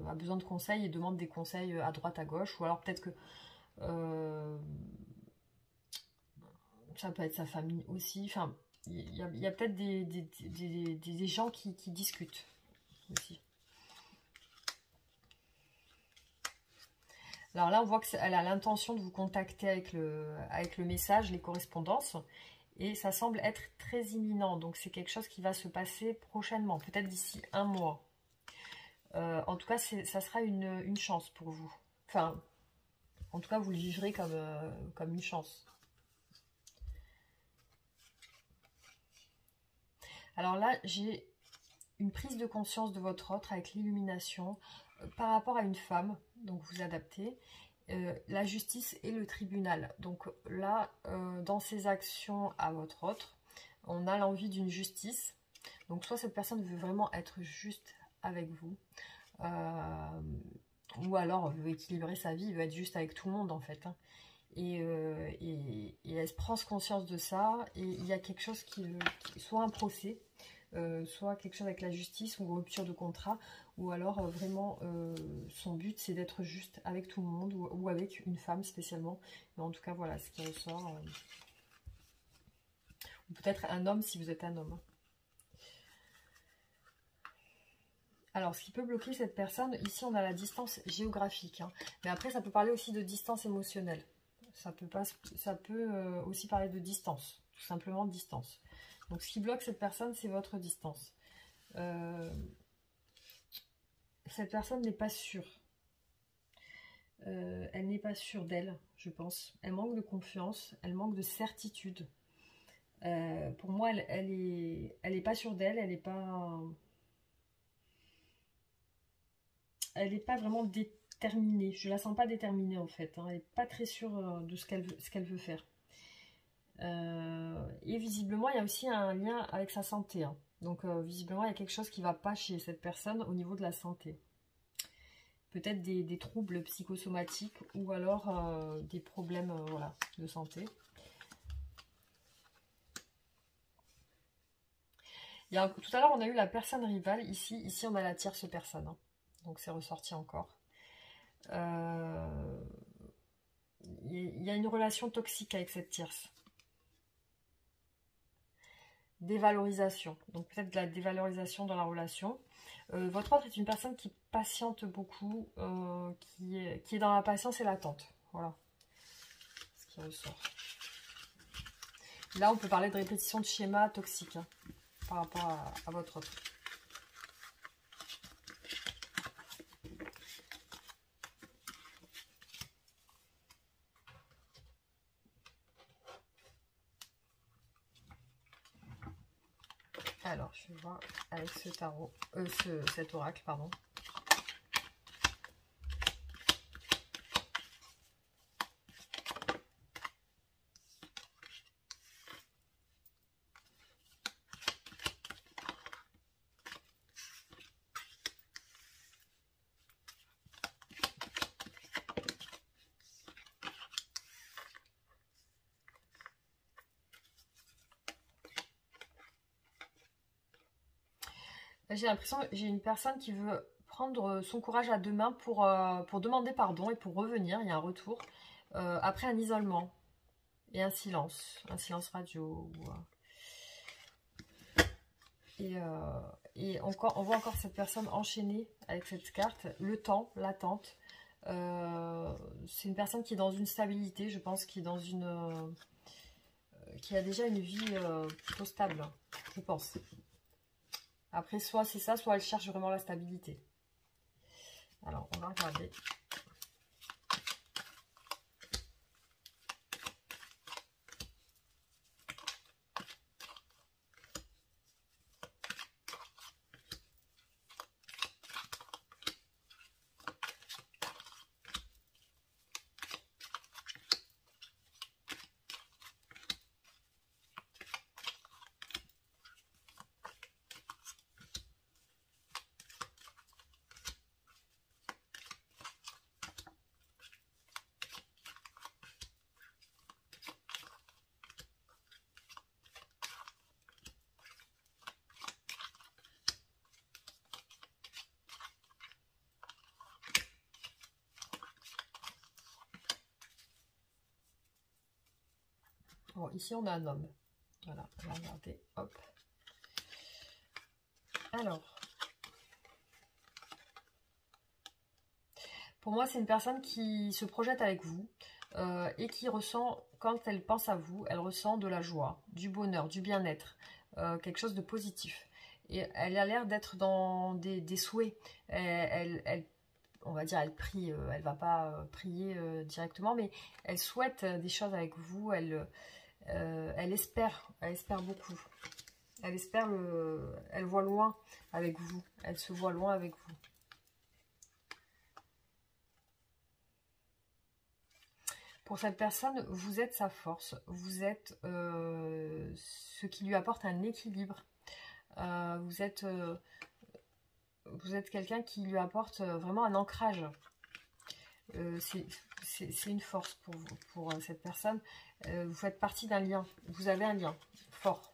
a besoin de conseils et demande des conseils à droite, à gauche, ou alors peut-être que ça peut être sa famille aussi. Enfin, il y a peut-être des gens qui discutent aussi. Alors là, on voit qu'elle a l'intention de vous contacter avec le message, les correspondances. Et ça semble être très imminent. Donc, c'est quelque chose qui va se passer prochainement. Peut-être d'ici un mois. En tout cas, ça sera une chance pour vous. Enfin, en tout cas, vous le vivrez comme une chance. Alors là, j'ai une prise de conscience de votre autre avec l'illumination par rapport à une femme. Donc, vous adaptez. La justice et le tribunal. Donc là, dans ses actions à votre autre, on a l'envie d'une justice. Donc soit cette personne veut vraiment être juste avec vous, ou alors veut équilibrer sa vie, veut être juste avec tout le monde en fait, hein. Et elle se prend conscience de ça, et il y a quelque chose soit un procès, soit quelque chose avec la justice ou rupture de contrat, ou alors vraiment son but c'est d'être juste avec tout le monde, ou avec une femme spécialement. Mais en tout cas voilà ce qui ressort. Ou peut-être un homme si vous êtes un homme. Alors ce qui peut bloquer cette personne, ici on a la distance géographique, hein. Mais après ça peut parler aussi de distance émotionnelle. Ça peut aussi parler de distance, tout simplement distance. Donc ce qui bloque cette personne, c'est votre distance. Cette personne n'est pas sûre. Elle n'est pas sûre d'elle, je pense. Elle manque de confiance, elle manque de certitude. Pour moi, elle est pas sûre d'elle, elle n'est pas vraiment déterminée. Je la sens pas déterminée en fait, hein. Elle n'est pas très sûre de ce qu'elle veut faire. Et visiblement, il y a aussi un lien avec sa santé, hein. Donc, visiblement, il y a quelque chose qui ne va pas chez cette personne au niveau de la santé. Peut-être des troubles psychosomatiques ou alors des problèmes voilà, de santé. Tout à l'heure, on a eu la personne rivale. Ici on a la tierce personne, hein. Donc, c'est ressorti encore. Il y a une relation toxique avec cette tierce. Dévalorisation. Donc peut-être de la dévalorisation dans la relation. Votre autre est une personne qui patiente beaucoup, qui est dans la patience et l'attente. Voilà ce qui ressort. Là, on peut parler de répétition de schéma toxique, hein, par rapport à votre autre. Alors, je vais voir avec ce tarot, cet oracle, pardon. J'ai l'impression que j'ai une personne qui veut prendre son courage à deux mains pour demander pardon et pour revenir. Il y a un retour après un isolement et un silence radio. Et encore, on voit encore cette personne enchaînée avec cette carte. Le temps, l'attente. C'est une personne qui est dans une stabilité, je pense, qui a déjà une vie plutôt stable, je pense. Après, soit c'est ça, soit elle cherche vraiment la stabilité. Alors, on va regarder. Bon, ici, on a un homme. Voilà, on va regarder. Hop. Alors. Pour moi, c'est une personne qui se projette avec vous et qui ressent, quand elle pense à vous, elle ressent de la joie, du bonheur, du bien-être, quelque chose de positif. Et elle a l'air d'être dans des souhaits. On va dire, elle prie, elle va pas prier directement, mais elle souhaite des choses avec vous, elle espère beaucoup. Elle espère elle voit loin avec vous, elle se voit loin avec vous. Pour cette personne, vous êtes sa force, vous êtes ce qui lui apporte un équilibre, vous êtes quelqu'un qui lui apporte vraiment un ancrage. C'est une force pour vous, pour cette personne. Vous faites partie d'un lien, vous avez un lien fort.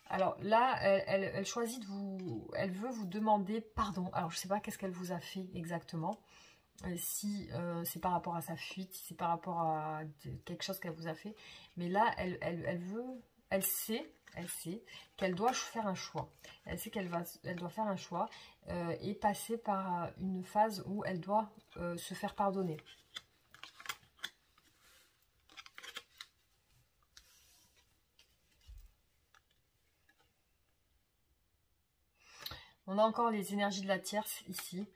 Alors là, elle choisit de vous, elle veut vous demander pardon. Alors je ne sais pas qu'est-ce qu'elle vous a fait exactement. Si c'est par rapport à sa fuite, si c'est par rapport à quelque chose qu'elle vous a fait. Mais là, elle sait qu'elle doit faire un choix. Elle sait qu'elle doit faire un choix et passer par une phase où elle doit se faire pardonner. On a encore les énergies de la tierce ici.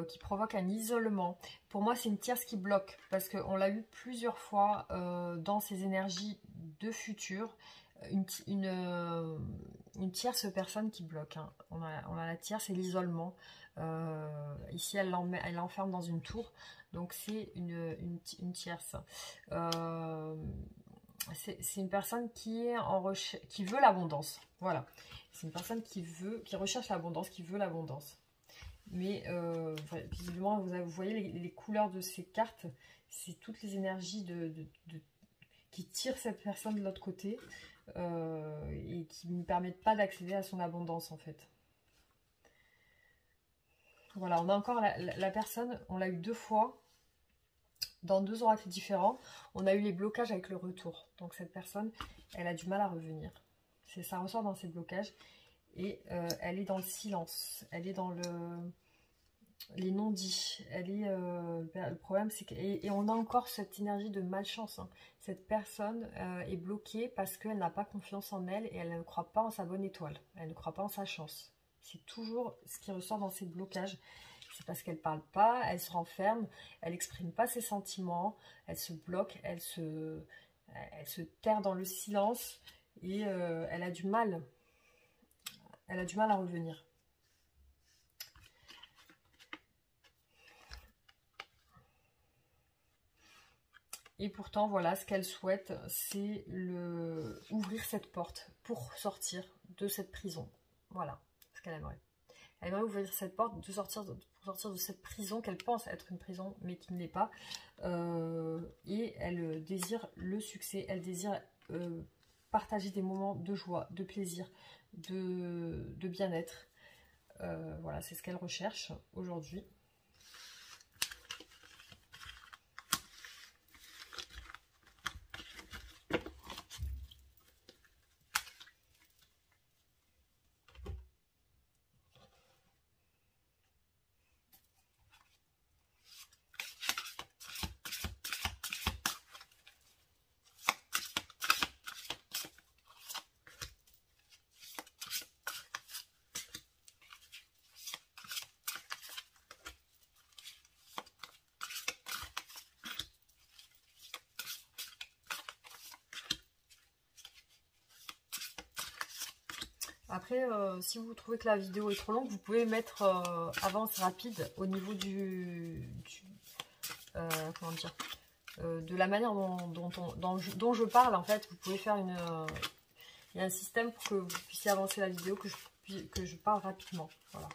Qui provoque un isolement. Pour moi, c'est une tierce qui bloque, parce qu'on l'a eu plusieurs fois dans ces énergies de futur, une tierce personne qui bloque. Hein. On a la tierce et l'isolement. Ici, elle l'enferme dans une tour, donc c'est une tierce. C'est une personne qui est qui veut l'abondance. Voilà, c'est une personne qui recherche l'abondance, qui veut l'abondance. Mais visiblement, vous voyez les couleurs de ces cartes, c'est toutes les énergies qui tirent cette personne de l'autre côté et qui ne permettent pas d'accéder à son abondance en fait. Voilà, on a encore la personne, on l'a eu 2 fois, dans 2 oracles différents. On a eu les blocages avec le retour. Donc cette personne, elle a du mal à revenir. Ça ressort dans ces blocages. Et elle est dans le silence, elle est dans les non-dits, le problème c'est que, et on a encore cette énergie de malchance, hein. Cette personne est bloquée parce qu'elle n'a pas confiance en elle et elle ne croit pas en sa bonne étoile, elle ne croit pas en sa chance. C'est toujours ce qui ressort dans ces blocages, c'est parce qu'elle ne parle pas, elle se renferme, elle n'exprime pas ses sentiments, elle se bloque, elle se terre dans le silence et elle a du mal. Elle a du mal à revenir. Et pourtant, voilà, ce qu'elle souhaite, c'est ouvrir cette porte pour sortir de cette prison. Voilà ce qu'elle aimerait. Elle aimerait ouvrir cette porte pour sortir de cette prison qu'elle pense être une prison, mais qui ne l'est pas. Et elle désire le succès, elle désire partager des moments de joie, de plaisir, de bien-être. Voilà, c'est ce qu'elle recherche aujourd'hui. Après, si vous trouvez que la vidéo est trop longue, vous pouvez mettre avance rapide au niveau comment dire, de la manière dont je parle. En fait, vous pouvez faire il y a un système pour que vous puissiez avancer la vidéo, que je parle rapidement. Voilà.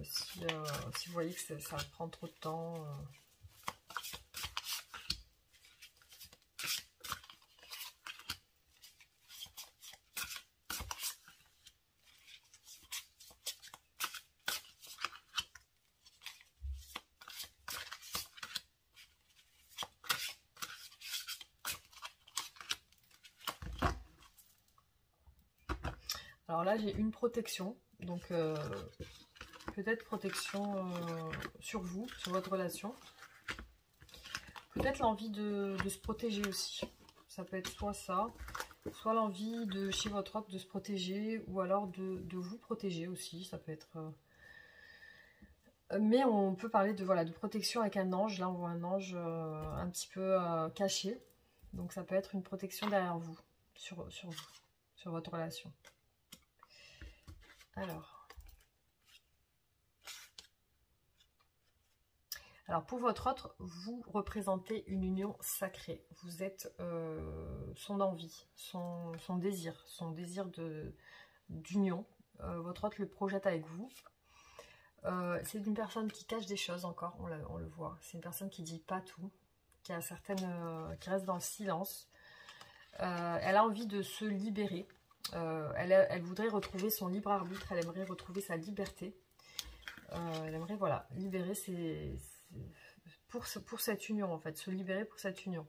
Si vous voyez que ça prend trop de temps... Alors là, j'ai une protection. Donc, peut-être protection sur vous, sur votre relation. Peut-être l'envie de se protéger aussi. Ça peut être soit ça, soit l'envie de chez votre autre de se protéger, ou alors de vous protéger aussi. Ça peut être... Mais on peut parler de, voilà, de protection avec un ange. Là, on voit un ange un petit peu caché. Donc, ça peut être une protection derrière vous, sur vous, sur votre relation. Alors, pour votre autre, vous représentez une union sacrée. Vous êtes son envie, son désir d'union. Votre autre le projette avec vous. C'est une personne qui cache des choses encore, on le voit. C'est une personne qui dit pas tout, qui reste dans le silence. Elle a envie de se libérer. Elle voudrait retrouver son libre arbitre, elle aimerait retrouver sa liberté. Elle aimerait, voilà, libérer pour cette union, en fait, se libérer pour cette union.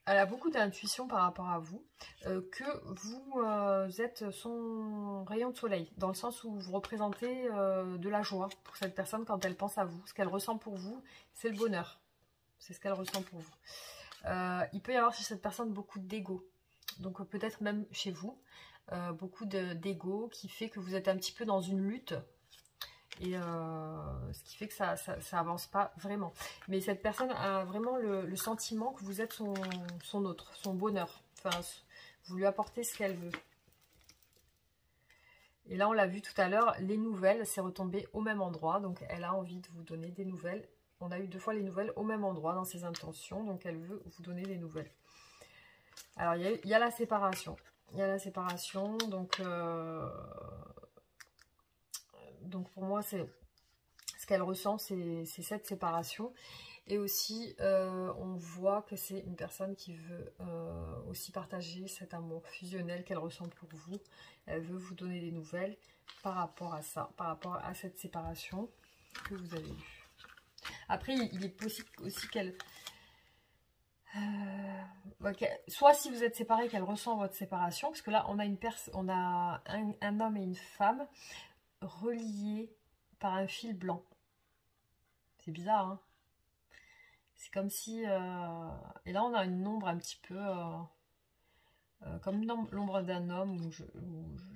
Elle a beaucoup d'intuition par rapport à vous, que vous êtes son rayon de soleil, dans le sens où vous représentez de la joie pour cette personne quand elle pense à vous. Ce qu'elle ressent pour vous, c'est le bonheur. C'est ce qu'elle ressent pour vous. Il peut y avoir chez cette personne beaucoup d'ego, donc peut-être même chez vous, beaucoup d'ego qui fait que vous êtes un petit peu dans une lutte. Et ce qui fait que ça avance pas vraiment. Mais cette personne a vraiment le sentiment que vous êtes son autre, son bonheur. Enfin, vous lui apportez ce qu'elle veut. Et là, on l'a vu tout à l'heure, les nouvelles, c'est retombé au même endroit. Donc, elle a envie de vous donner des nouvelles. On a eu 2 fois les nouvelles au même endroit dans ses intentions. Donc, elle veut vous donner des nouvelles. Alors, il y a la séparation. Il y a la séparation. Donc pour moi, c'est ce qu'elle ressent, c'est cette séparation. Et aussi, on voit que c'est une personne qui veut aussi partager cet amour fusionnel qu'elle ressent pour vous. Elle veut vous donner des nouvelles par rapport à ça, par rapport à cette séparation que vous avez eue. Après, il est possible aussi qu'elle... soit si vous êtes séparés, qu'elle ressent votre séparation, parce que là, on a un homme et une femme reliés par un fil blanc. C'est bizarre, hein? C'est comme si... Et là, on a une ombre un petit peu... comme l'ombre d'un homme, ou je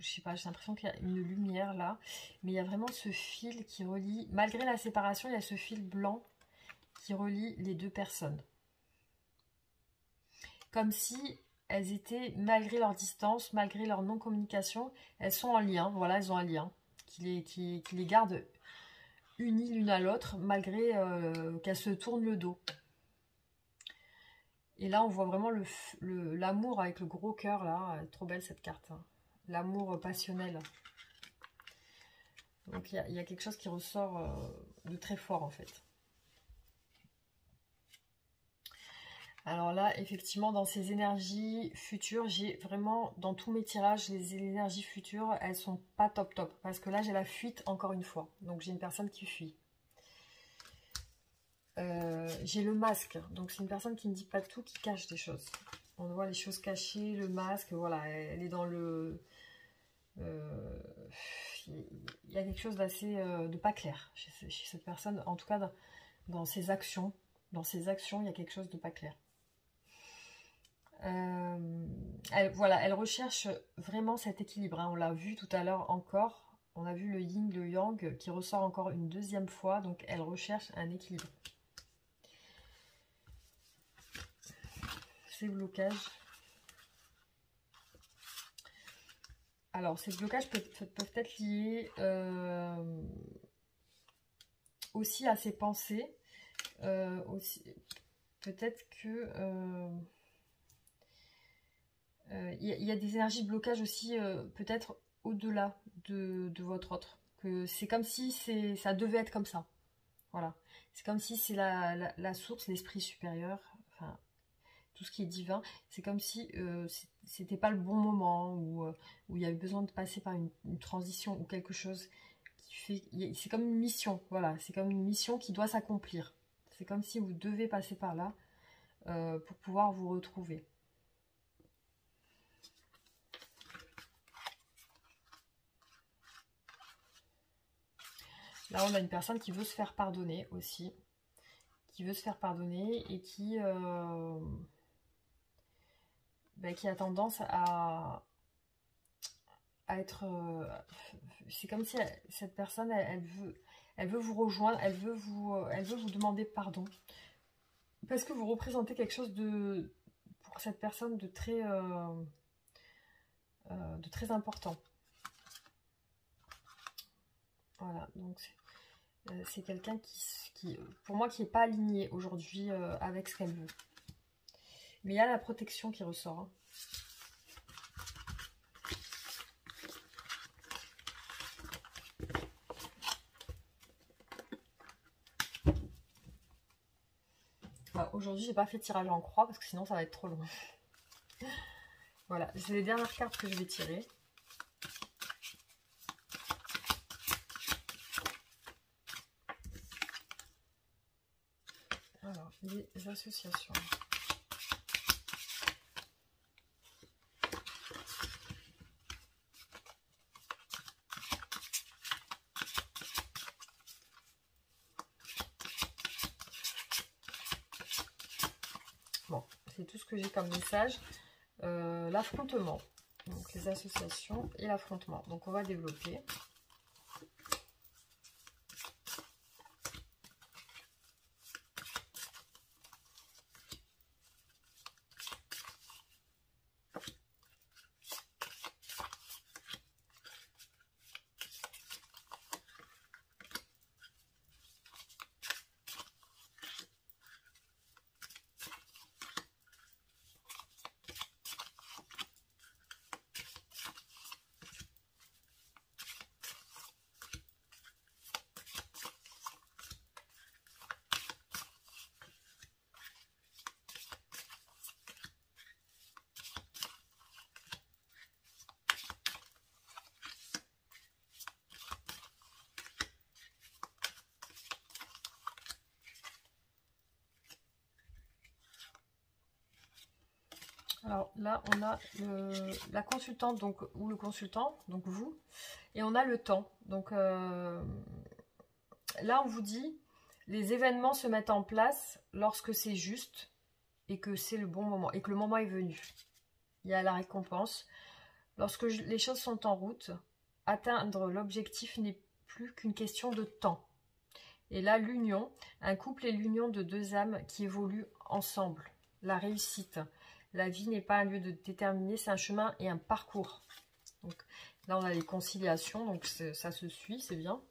sais pas, j'ai l'impression qu'il y a une lumière là. Mais il y a vraiment ce fil qui relie... Malgré la séparation, il y a ce fil blanc qui relie les 2 personnes. Comme si elles étaient, malgré leur distance, malgré leur non-communication, elles sont en lien. Voilà, elles ont un lien qui les garde unies l'une à l'autre, malgré qu'elles se tournent le dos. Et là, on voit vraiment l'amour avec le gros cœur, là. Elle est trop belle, cette carte. Hein. L'amour passionnel. Donc, il y a quelque chose qui ressort de très fort, en fait. Alors là, effectivement, dans ces énergies futures, j'ai vraiment, dans tous mes tirages, les énergies futures, elles sont pas top top. Parce que là, j'ai la fuite encore une fois. Donc, j'ai une personne qui fuit. J'ai le masque. Donc, c'est une personne qui ne dit pas tout, qui cache des choses. On voit les choses cachées, le masque, voilà, elle est dans le... il y a quelque chose d'assez... de pas clair chez cette personne. En tout cas, dans ses actions. Dans ses actions, il y a quelque chose de pas clair. Voilà, elle recherche vraiment cet équilibre. Hein. On l'a vu tout à l'heure encore. On a vu le yin, le yang qui ressort encore une 2e fois. Donc, elle recherche un équilibre. Ces blocages. Alors, ces blocages peuvent être liés aussi à ses pensées. Peut-être que... il y a des énergies de blocage aussi, peut-être au-delà de votre autre. Que c'est comme si ça devait être comme ça. Voilà. C'est comme si c'est la source, l'esprit supérieur, enfin, tout ce qui est divin. C'est comme si c'était pas le bon moment, où il y avait besoin de passer par une transition ou quelque chose qui fait... C'est comme une mission, voilà. C'est comme une mission qui doit s'accomplir. C'est comme si vous devez passer par là pour pouvoir vous retrouver. Là, on a une personne qui veut se faire pardonner aussi. Qui veut se faire pardonner et qui a tendance à être... c'est comme si cette personne, elle veut vous rejoindre, elle veut vous demander pardon. Parce que vous représentez quelque chose pour cette personne de très important. Voilà, donc c'est quelqu'un qui, pour moi, qui n'est pas aligné aujourd'hui avec ce qu'elle veut. Mais il y a la protection qui ressort. Hein. Aujourd'hui, j'ai pas fait tirage en croix parce que sinon ça va être trop long. Voilà, c'est les dernières cartes que je vais tirer. Alors, les associations. Bon, c'est tout ce que j'ai comme message. L'affrontement. Donc les associations et l'affrontement. Donc on va développer. Alors là, on a la consultante donc, ou le consultant, donc vous, et on a le temps. Donc là, on vous dit, les événements se mettent en place lorsque c'est juste et que c'est le bon moment, et que le moment est venu. Il y a la récompense. Lorsque les choses sont en route, atteindre l'objectif n'est plus qu'une question de temps. Et là, l'union, un couple est l'union de deux âmes qui évoluent ensemble. La réussite. La vie n'est pas un lieu de déterminer, c'est un chemin et un parcours. Donc là, on a les conciliations, donc ça se suit, c'est bien.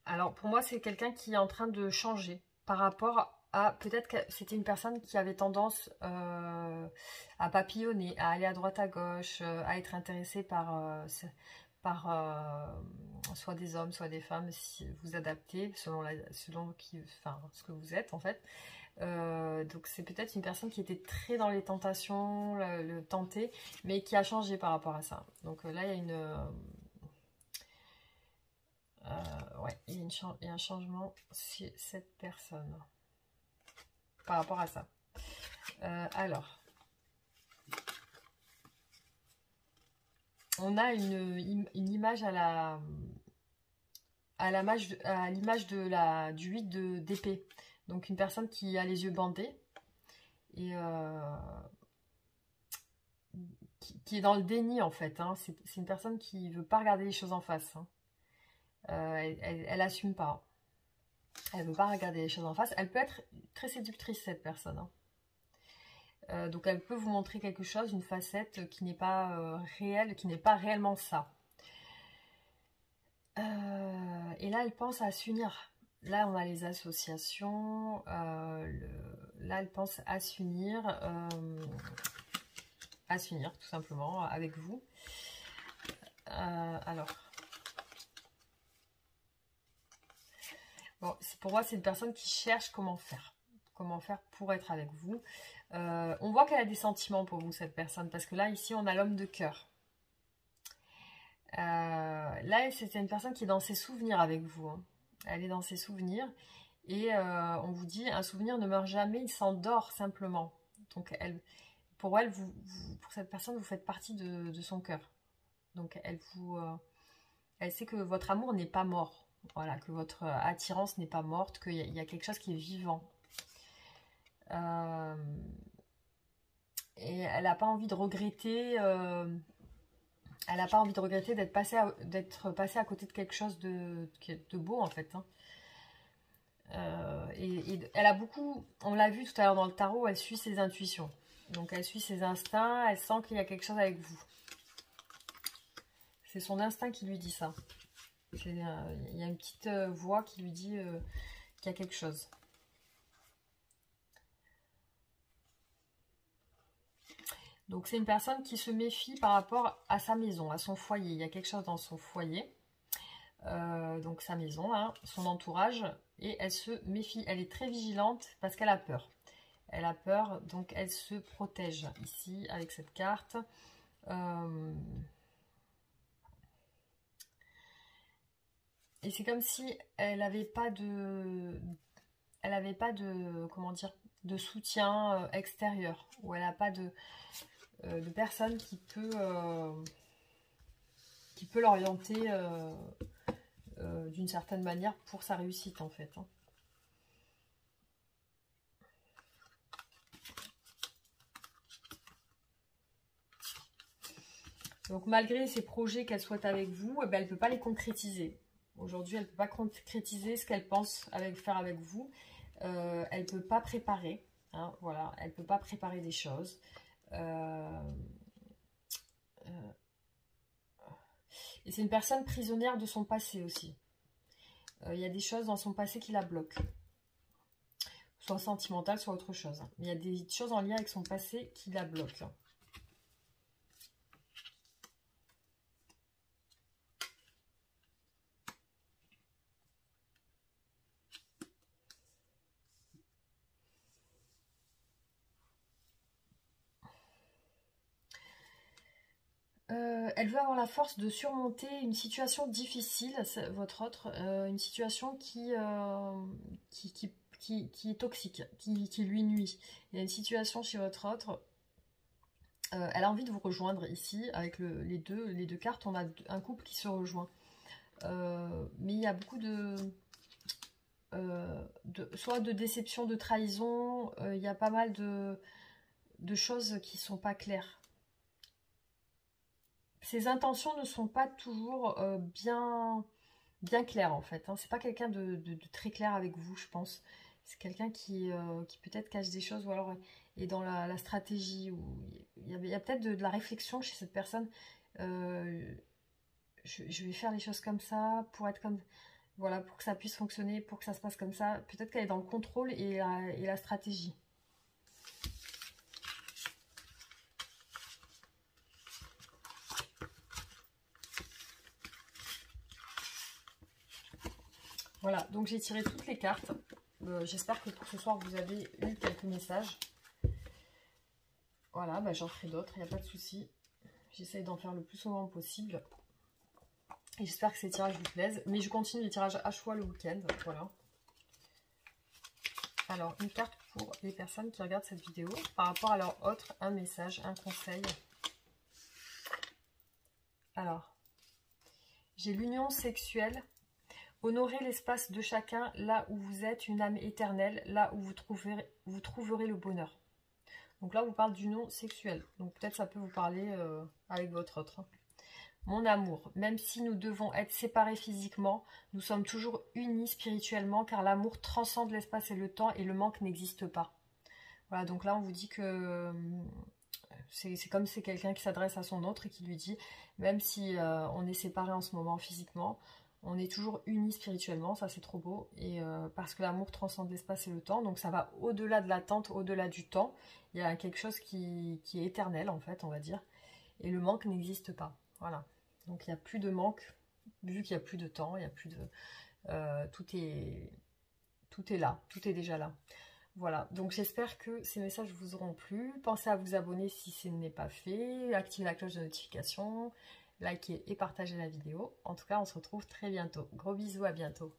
Alors, pour moi, c'est quelqu'un qui est en train de changer par rapport à... Peut-être que c'était une personne qui avait tendance à papillonner, à aller à droite à gauche, à être intéressée par soit des hommes, soit des femmes, si vous adaptez selon ce que vous êtes en fait. Donc c'est peut-être une personne qui était très dans les tentations, le tenter, mais qui a changé par rapport à ça. Donc là il y a il y a un changement chez cette personne par rapport à ça. Alors, on a une image à l'image du 8 d'épée. Donc une personne qui a les yeux bandés et qui est dans le déni en fait. Hein. C'est une personne qui ne veut pas regarder les choses en face. Hein. Elle assume pas. Elle ne veut pas regarder les choses en face. Elle peut être très séductrice cette personne. Hein. Donc elle peut vous montrer quelque chose, une facette qui n'est pas réelle, qui n'est pas réellement ça. Et là elle pense à s'unir. Là on a les associations. Là elle pense à s'unir tout simplement avec vous. Alors. Bon, pour moi, c'est une personne qui cherche comment faire. comment faire pour être avec vous. On voit qu'elle a des sentiments pour vous, cette personne, parce que là, ici, on a l'homme de cœur. Là, c'est une personne qui est dans ses souvenirs avec vous. Hein. Elle est dans ses souvenirs. Et on vous dit, un souvenir ne meurt jamais, il s'endort simplement. Donc, pour elle, pour cette personne, vous faites partie de son cœur. Donc, elle sait que votre amour n'est pas mort. Voilà, que votre attirance n'est pas morte, qu'il y a quelque chose qui est vivant. Et elle n'a pas envie de regretter... elle n'a pas envie de regretter d'être passée à côté de quelque chose de beau, en fait. Hein. Et elle a beaucoup... On l'a vu tout à l'heure dans le tarot, elle suit ses intuitions. Donc, elle suit ses instincts, elle sent qu'il y a quelque chose avec vous. C'est son instinct qui lui dit ça. Il y a une petite voix qui lui dit qu'il y a quelque chose. Donc, c'est une personne qui se méfie par rapport à sa maison, à son foyer. Il y a quelque chose dans son foyer. Donc, sa maison, hein, son entourage. Et elle se méfie. Elle est très vigilante parce qu'elle a peur. Elle a peur, donc elle se protège ici avec cette carte. Et c'est comme si elle n'avait pas de... comment dire, de soutien extérieur. Ou elle n'a pas de personne qui peut l'orienter d'une certaine manière pour sa réussite, en fait. Hein. Donc, malgré ses projets qu'elle souhaite avec vous, eh ben, elle ne peut pas les concrétiser. Aujourd'hui, elle ne peut pas concrétiser ce qu'elle pense faire avec vous. Elle ne peut pas préparer. Hein, voilà, elle ne peut pas préparer des choses. Et c'est une personne prisonnière de son passé aussi. Il y a des choses dans son passé qui la bloquent. Soit sentimentale, soit autre chose. Mais il y a des choses en lien avec son passé qui la bloquent. Elle veut avoir la force de surmonter une situation difficile, votre autre, une situation qui est toxique, qui lui nuit. Il y a une situation chez votre autre, elle a envie de vous rejoindre ici, avec les deux cartes, on a un couple qui se rejoint. Mais il y a beaucoup soit de déception, de trahison, il y a pas mal de choses qui ne sont pas claires. Ses intentions ne sont pas toujours bien claires, en fait. Hein. C'est pas quelqu'un de très clair avec vous, je pense. C'est quelqu'un qui peut-être cache des choses ou alors est dans la stratégie. Ou il y a peut-être de la réflexion chez cette personne. Je vais faire les choses comme ça pour être comme... Voilà, pour que ça puisse fonctionner, pour que ça se passe comme ça. Peut-être qu'elle est dans le contrôle et la stratégie. Voilà, donc j'ai tiré toutes les cartes. J'espère que pour ce soir, vous avez eu quelques messages. Voilà, bah, j'en ferai d'autres, il n'y a pas de souci. J'essaye d'en faire le plus souvent possible. Et j'espère que ces tirages vous plaisent. Mais je continue les tirages à choix le week-end. Voilà. Alors, une carte pour les personnes qui regardent cette vidéo. Par rapport à leur autre, un message, un conseil. Alors, j'ai l'union sexuelle. Honorez l'espace de chacun, là où vous êtes une âme éternelle, là où vous trouverez le bonheur. Donc là, on vous parle d'union sexuelle. Donc peut-être ça peut vous parler avec votre autre. Mon amour, même si nous devons être séparés physiquement, nous sommes toujours unis spirituellement, car l'amour transcende l'espace et le temps, et le manque n'existe pas. Voilà, donc là, on vous dit que c'est comme c'est quelqu'un qui s'adresse à son autre et qui lui dit, même si on est séparés en ce moment physiquement, on est toujours unis spirituellement, ça c'est trop beau, et parce que l'amour transcende l'espace et le temps, donc ça va au-delà de l'attente, au-delà du temps, il y a quelque chose qui est éternel en fait, on va dire, et le manque n'existe pas, voilà. Donc il n'y a plus de manque, vu qu'il n'y a plus de temps, il n'y a plus de... tout est là, tout est déjà là. Voilà, donc j'espère que ces messages vous auront plu. Pensez à vous abonner si ce n'est pas fait, activez la cloche de notification, likez et partagez la vidéo. En tout cas, on se retrouve très bientôt. Gros bisous, à bientôt.